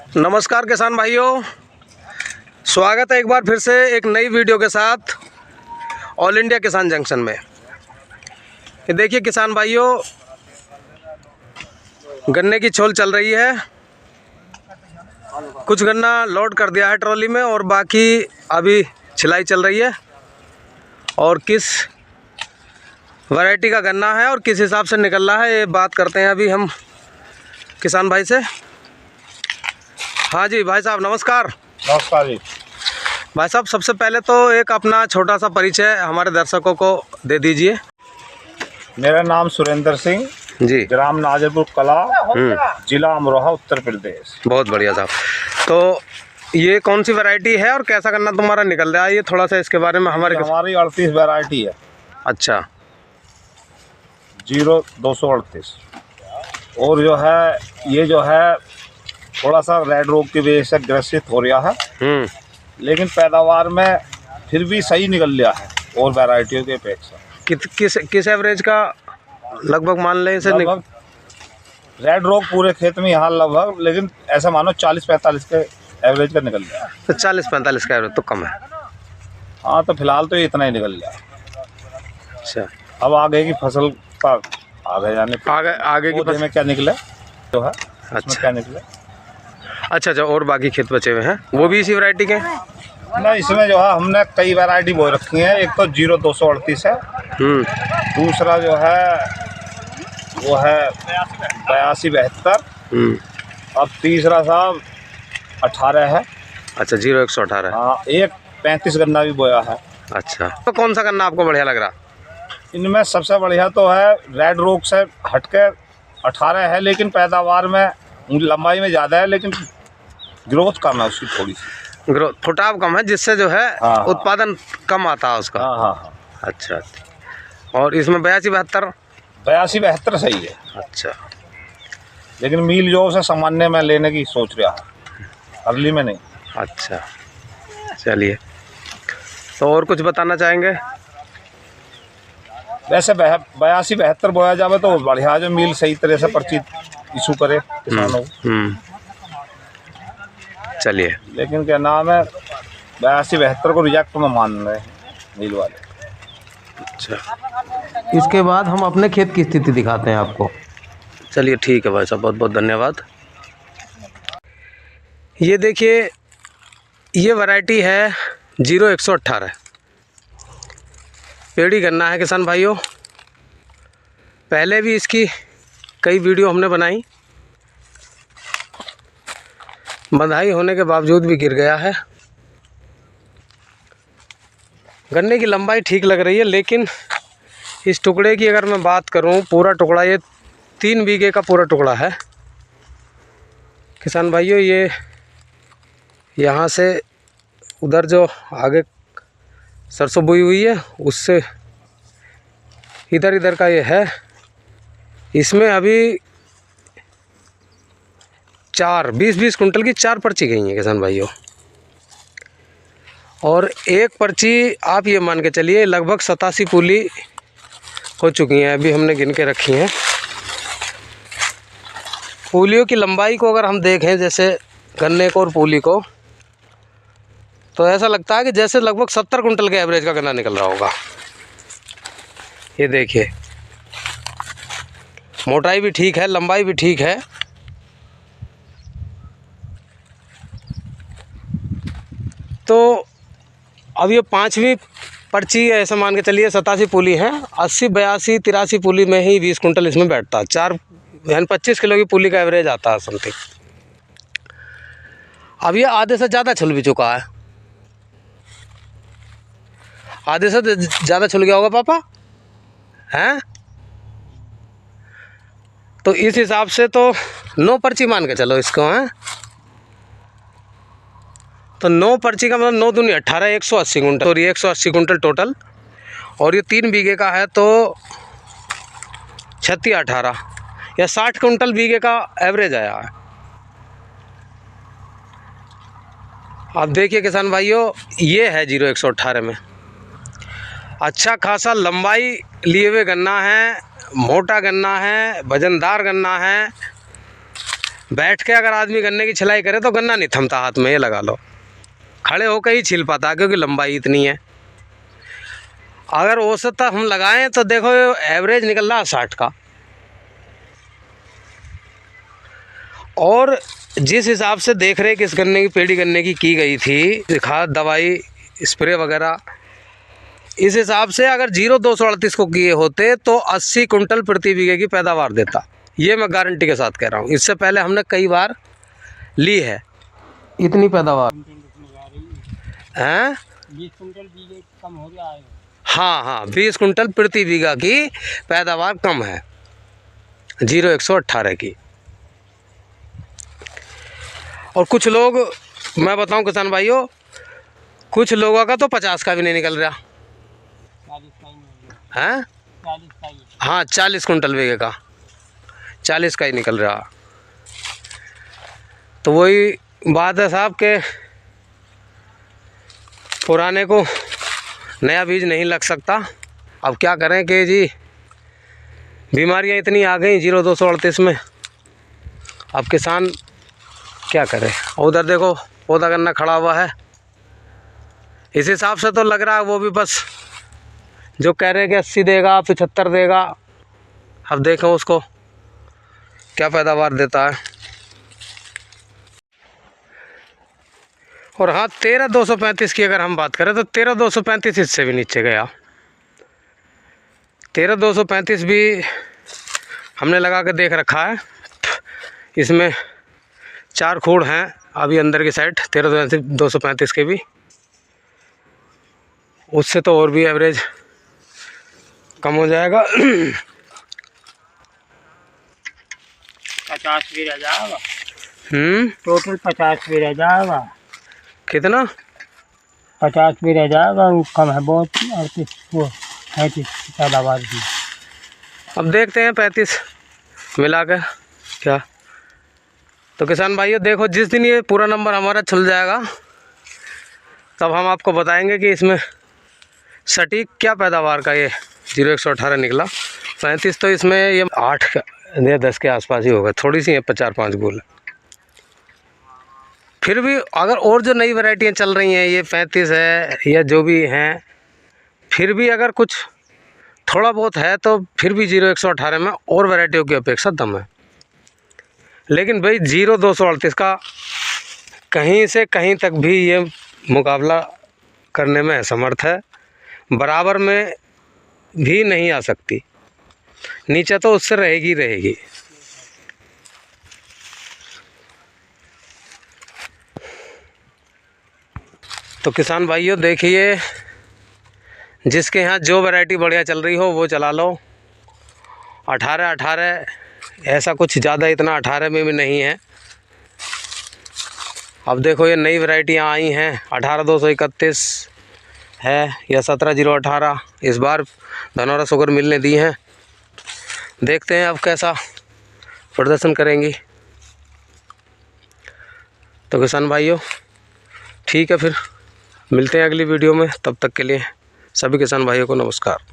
नमस्कार किसान भाइयों, स्वागत है एक बार फिर से एक नई वीडियो के साथ ऑल इंडिया किसान जंक्शन में। ये देखिए किसान भाइयों, गन्ने की छोल चल रही है। कुछ गन्ना लोड कर दिया है ट्रॉली में और बाकी अभी छिलाई चल रही है। और किस वैरायटी का गन्ना है और किस हिसाब से निकल रहा है ये बात करते हैं अभी हम किसान भाई से। हाँ जी भाई साहब, नमस्कार। नमस्कार जी। भाई साहब, सबसे पहले तो एक अपना छोटा सा परिचय हमारे दर्शकों को दे दीजिए। मेरा नाम सुरेंद्र सिंह जी, ग्राम नाजरपुर कला, जिला अमरोहा, उत्तर प्रदेश। बहुत बढ़िया साहब। तो ये कौन सी वैरायटी है और कैसा गन्ना तुम्हारा निकल रहा है, ये थोड़ा सा इसके बारे में हमारी 38 वैरायटी है। अच्छा, 0238। और जो है ये जो है थोड़ा सा रेड रोग की वजह से ग्रसित हो रहा है, लेकिन पैदावार में फिर भी सही निकल लिया है और वैरायटियों के अपेक्षा। किस एवरेज का लगभग मान लें इसे? लगभग रेड रोग पूरे खेत में यहाँ लगभग, लेकिन ऐसा मानो 40-45 के एवरेज का निकल गया। तो 40-45 का एवरेज तो कम है। हाँ, तो फिलहाल तो ये इतना ही निकल गया। अच्छा, अब आगे की फसल का आगे जाने आगे की फसल में क्या निकले जो है, अच्छा क्या निकले। अच्छा, और बाकी खेत बचे हुए हैं वो भी इसी वैरायटी के? ना, इसमें जो है हमने कई वैरायटी बो रखी है। एक तो 0238 है, दूसरा जो है वो है 8272, अब तीसरा साहब 18 है। अच्छा, 0118। हाँ, एक 35 गन्ना भी बोया है। अच्छा, तो कौन सा गन्ना आपको बढ़िया लग रहा? इनमें सबसे बढ़िया तो है रेड रोग से हटके 18 है, लेकिन पैदावार में लंबाई में ज़्यादा है, लेकिन ग्रोथ कम है उसकी, थोड़ी सी ग्रोथ, फुटाव कम है, जिससे जो है हाँ, उत्पादन कम आता है उसका। हाँ हाँ हाँ। अच्छा, और इसमें 82-72? 82-72 सही है। अच्छा, लेकिन मील जो से सामान्य में लेने की सोच रहा है, अर्ली में नहीं। अच्छा, चलिए, तो और कुछ बताना चाहेंगे? वैसे 82-72 बोया जाए तो बढ़िया, जो मील सही तरह से पर्ची इशू करे किसानों को। चलिए, लेकिन क्या नाम है, 82-72 को रिजेक्ट में मान रहे हैं मील वाले। अच्छा, इसके बाद हम अपने खेत की स्थिति दिखाते हैं आपको। चलिए ठीक है भाई साहब, बहुत बहुत धन्यवाद। ये देखिए, ये वैरायटी है 0118, पेड़ी गन्ना है किसान भाइयों। पहले भी इसकी कई वीडियो हमने बनाई, बंधाई होने के बावजूद भी गिर गया है। गन्ने की लंबाई ठीक लग रही है, लेकिन इस टुकड़े की अगर मैं बात करूं, पूरा टुकड़ा, ये 3 बीघे का पूरा टुकड़ा है किसान भाइयों। ये यहाँ से उधर जो आगे सरसों बोई हुई है, उससे इधर का ये है। इसमें अभी 20-20 कुंटल की 4 पर्ची गई हैं किसान भाइयों। और एक पर्ची आप ये मान के चलिए लगभग 87 पूली हो चुकी हैं, अभी हमने गिन के रखी हैं। पूलियों की लंबाई को अगर हम देखें, जैसे गन्ने को और पूली को, तो ऐसा लगता है कि जैसे लगभग 70 कुंटल के एवरेज का गन्ना निकल रहा होगा। ये देखिए, मोटाई भी ठीक है, लंबाई भी ठीक है। तो अब ये 5वीं पर्ची ऐसे मान के चलिए 87 पूली है, 80, 82, 83 पूली में ही 20 कुंटल इसमें बैठता है। 4 यानी 25 किलो की पूली का एवरेज आता है समथिंग। अब ये आधे से ज़्यादा छुल भी चुका है, आधे से ज़्यादा छुल गया होगा पापा, हैं? तो इस हिसाब से तो 9 पर्ची मान के चलो इसको, हैं? तो 9 पर्ची का मतलब 9 दूनी 18, 180 कुंटल, और ये 180 कुंटल टोटल। और ये 3 बीघे का है तो 36-18 या 60 कुंटल बीघे का एवरेज आया है। अब देखिए किसान भाइयों, ये है 0118 में अच्छा खासा लंबाई लिए हुए गन्ना है, मोटा गन्ना है, वजनदार गन्ना है। बैठ के अगर आदमी गन्ने की छिलाई करे तो गन्ना नहीं थमता हाथ में, ये लगा लो। खड़े होकर ही छिल पाता क्योंकि लंबाई इतनी है। अगर औसत हम लगाएं तो देखो एवरेज निकल रहा 60 का। और जिस हिसाब से देख रेख इस गन्ने की पेड़ी गन्ने की गई थी, खाद दवाई स्प्रे वगैरह, इस हिसाब से अगर 0-238 को किए होते तो 80 कुंटल प्रति बीघे की पैदावार देता। ये मैं गारंटी के साथ कह रहा हूँ। इससे पहले हमने कई बार ली है। इतनी पैदावार हैं? 20 कुंटल बीघे कम हो गया है। हाँ, 20 कुंटल प्रति बीघा की पैदावार कम है 0-118 की। और कुछ लोग, मैं बताऊं किसान भाइयों, कुछ लोगों का तो 50 का भी नहीं निकल रहा 40 का ही नहीं है। हैं? 40 का ही। हाँ, 40 कुंटल बीघे का 40 का ही निकल रहा। तो वही बात है साहब के पुराने को नया बीज नहीं लग सकता। अब क्या करें कि जी बीमारियां इतनी आ गई 0-238 में, अब किसान क्या करे। उधर देखो पौधा गन्ना खड़ा हुआ है, इस हिसाब से तो लग रहा है वो भी बस जो कह रहे हैं कि 80 देगा 75 देगा। अब देखो उसको क्या पैदावार देता है। और हाँ, 13,235 की अगर हम बात करें तो 13,235 इससे भी नीचे गया। 13,235 भी हमने लगा के देख रखा है। इसमें 4 खूड़ हैं अभी अंदर की साइड 13,235 के भी। उससे तो और भी एवरेज कम हो जाएगा। 50 भी रह जाएगा। टोटल 50 भी रह जाएगा। कितना? 50 भी रह जाएगा, वो कम है बहुत। और वो 35 पैदावार भी। अब देखते हैं 35 मिला कर क्या। तो किसान भाइयों देखो, जिस दिन ये पूरा नंबर हमारा चल जाएगा तब हम आपको बताएंगे कि इसमें सटीक क्या पैदावार का ये 0-118 निकला। 35 तो इसमें ये 8 या 10 के आसपास ही होगा, थोड़ी सी है 4-5 गोल। फिर भी अगर और जो नई वैरायटियाँ चल रही हैं, ये 35 है या जो भी हैं, फिर भी अगर कुछ थोड़ा बहुत है तो फिर भी 0-118 में और वैरायटियों की अपेक्षा दम है। लेकिन भाई 0-238 का कहीं से कहीं तक भी ये मुकाबला करने में असमर्थ है। बराबर में भी नहीं आ सकती, नीचे तो उससे रहेगी। तो किसान भाइयों देखिए, जिसके यहाँ जो वैरायटी बढ़िया चल रही हो वो चला लो। 18 ऐसा कुछ ज़्यादा इतना 18 में भी नहीं है। अब देखो ये नई वैरायटियाँ आई हैं, 18-231 है या 17-018 इस बार धनौरा शुगर मिल ने दी हैं। देखते हैं अब कैसा प्रदर्शन करेंगी। तो किसान भाइयों ठीक है, फिर मिलते हैं अगली वीडियो में। तब तक के लिए सभी किसान भाइयों को नमस्कार।